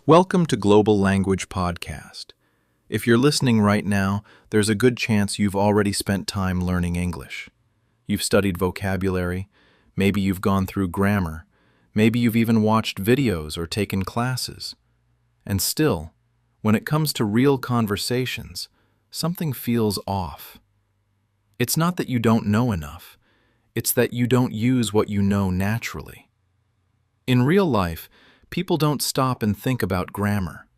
Welcome to Global Language Podcast. If you're listening right now, there's a good chance you've already spent time learning English. You've studied vocabulary, maybe you've gone through grammar, maybe you've even watched videos or taken classes. And still, when it comes to real conversations, something feels off. It's not that you don't know enough, it's that you don't use what you know naturally. In real life, people don't stop and think about grammar.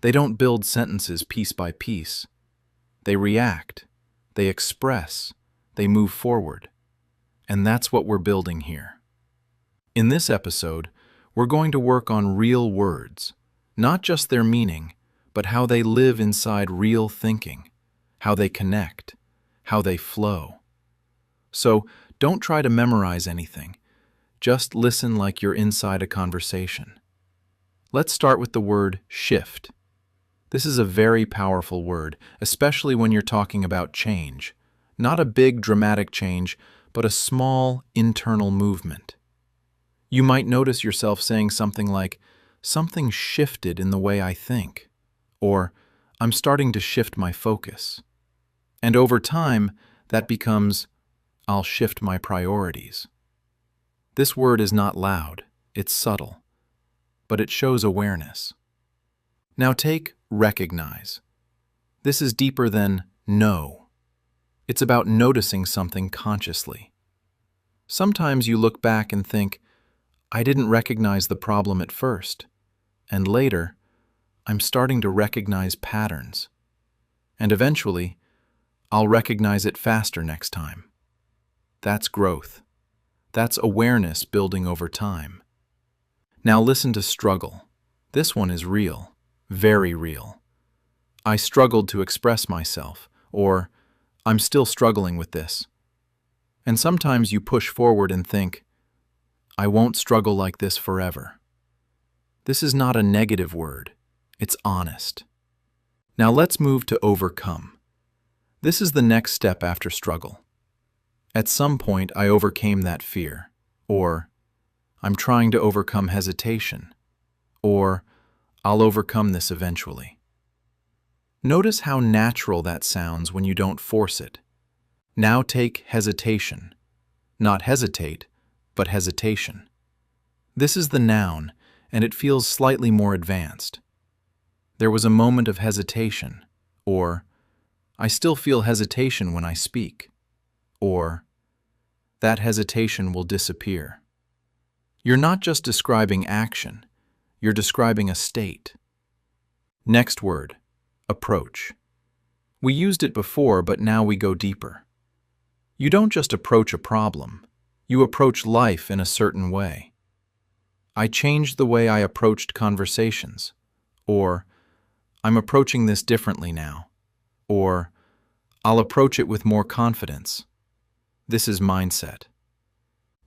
They don't build sentences piece by piece. They react, they express, they move forward. And that's what we're building here. In this episode, we're going to work on real words, not just their meaning, but how they live inside real thinking, how they connect, how they flow. So, don't try to memorize anything. Just listen like you're inside a conversation. Let's start with the word shift. This is a very powerful word, especially when you're talking about change. Not a big dramatic change, but a small internal movement. You might notice yourself saying something like, "Something shifted in the way I think," or "I'm starting to shift my focus." And over time, that becomes, "I'll shift my priorities." This word is not loud, it's subtle, but it shows awareness. Now take recognize. This is deeper than know. It's about noticing something consciously. Sometimes you look back and think, "I didn't recognize the problem at first," and later, "I'm starting to recognize patterns." And eventually, "I'll recognize it faster next time." That's growth. That's awareness building over time. Now listen to struggle. This one is real, very real. "I struggled to express myself," or "I'm still struggling with this." And sometimes you push forward and think, "I won't struggle like this forever." This is not a negative word, it's honest. Now let's move to overcome. This is the next step after struggle. At some point I overcame that fear, or "I'm trying to overcome hesitation," or "I'll overcome this eventually." Notice how natural that sounds when you don't force it. Now take hesitation. Not hesitate, but hesitation. This is the noun, and it feels slightly more advanced. There was a moment of hesitation, or "I still feel hesitation when I speak," or "that hesitation will disappear." You're not just describing action, you're describing a state. Next word, approach. We used it before, but now we go deeper. You don't just approach a problem, you approach life in a certain way. "I changed the way I approached conversations," or "I'm approaching this differently now," or "I'll approach it with more confidence." This is mindset.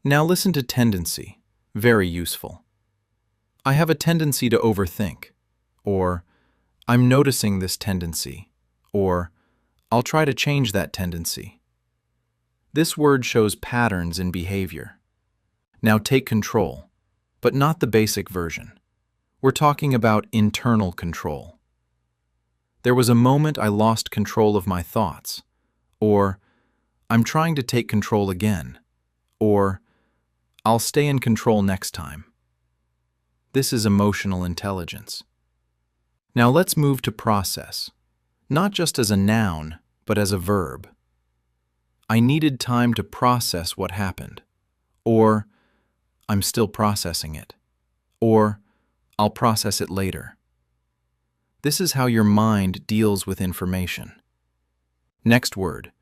Now listen to tendency. Very useful. "I have a tendency to overthink," or "I'm noticing this tendency," or "I'll try to change that tendency." This word shows patterns in behavior. Now take control, but not the basic version. We're talking about internal control. "There was a moment I lost control of my thoughts," or "I'm trying to take control again," or "I'll stay in control next time." This is emotional intelligence. Now let's move to process, not just as a noun, but as a verb. "I needed time to process what happened," or "I'm still processing it," or "I'll process it later." This is how your mind deals with information. Next word,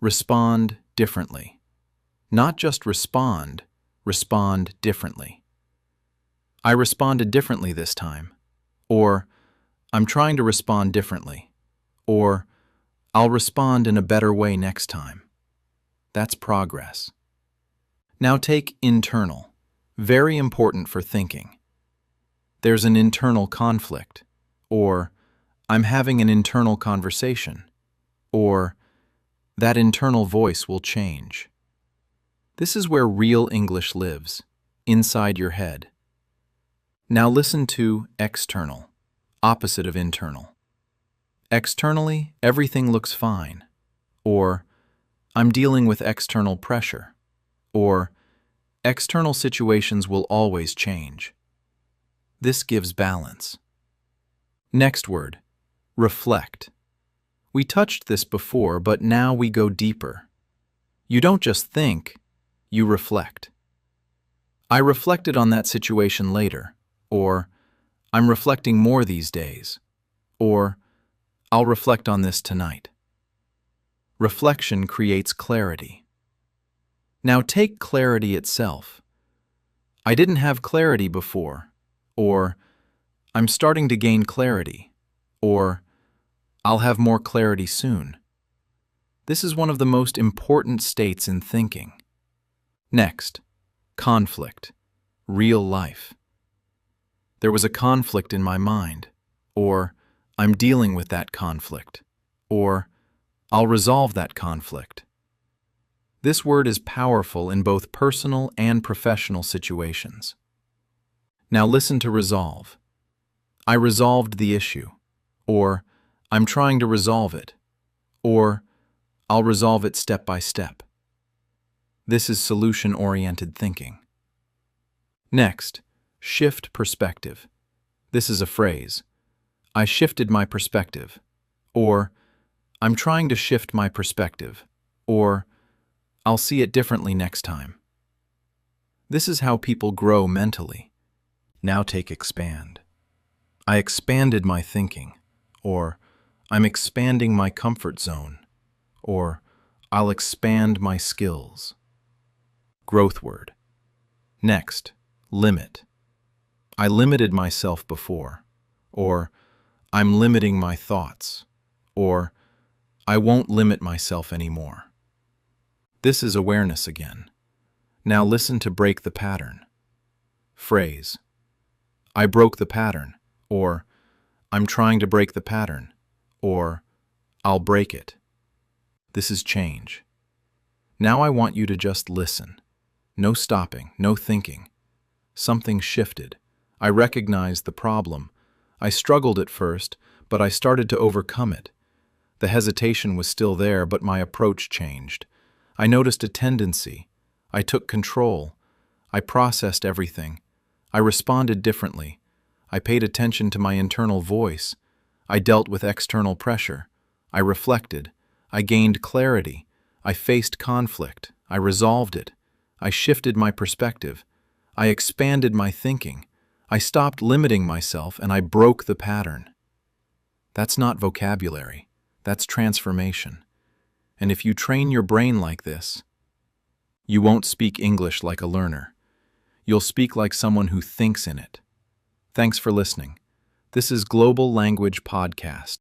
respond differently. Not just respond differently. "I responded differently this time," or "I'm trying to respond differently," or "I'll respond in a better way next time." That's progress. Now take internal, very important for thinking. "There's an internal conflict," or "I'm having an internal conversation," or "that internal voice will change." This is where real English lives, inside your head. Now listen to external. opposite of internal. Externally, everything looks fine. Or, I'm dealing with external pressure. Or, external situations will always change. This gives balance. Next word, reflect. We touched this before, but now we go deeper. You don't just think, you reflect. I reflected on that situation later, or I'm reflecting more these days, or I'll reflect on this tonight. Reflection creates clarity. Now take clarity itself. I didn't have clarity before, or I'm starting to gain clarity, or I'll have more clarity soon. This is one of the most important states in thinking. Next, conflict, real life. There was a conflict in my mind, or I'm dealing with that conflict, or I'll resolve that conflict. This word is powerful in both personal and professional situations. Now listen to resolve. I resolved the issue, or I'm trying to resolve it, or I'll resolve it step by step. This is solution-oriented thinking. Next, shift perspective. This is a phrase. I shifted my perspective, or I'm trying to shift my perspective, or I'll see it differently next time. This is how people grow mentally. Now take expand. I expanded my thinking, or I'm expanding my comfort zone, or I'll expand my skills. Growth word. Next, limit. I limited myself before, or I'm limiting my thoughts, or I won't limit myself anymore. This is awareness again. Now listen to break the pattern. Phrase. I broke the pattern, or I'm trying to break the pattern, or I'll break it. This is change. Now I want you to just listen. No stopping, no thinking. Something shifted. I recognized the problem. I struggled at first, but I started to overcome it. The hesitation was still there, but my approach changed. I noticed a tendency. I took control. I processed everything. I responded differently. I paid attention to my internal voice. I dealt with external pressure. I reflected. I gained clarity. I faced conflict. I resolved it. I shifted my perspective. I expanded my thinking. I stopped limiting myself and I broke the pattern. That's not vocabulary. That's transformation. And if you train your brain like this, you won't speak English like a learner. You'll speak like someone who thinks in it. Thanks for listening. This is Global Language Podcast.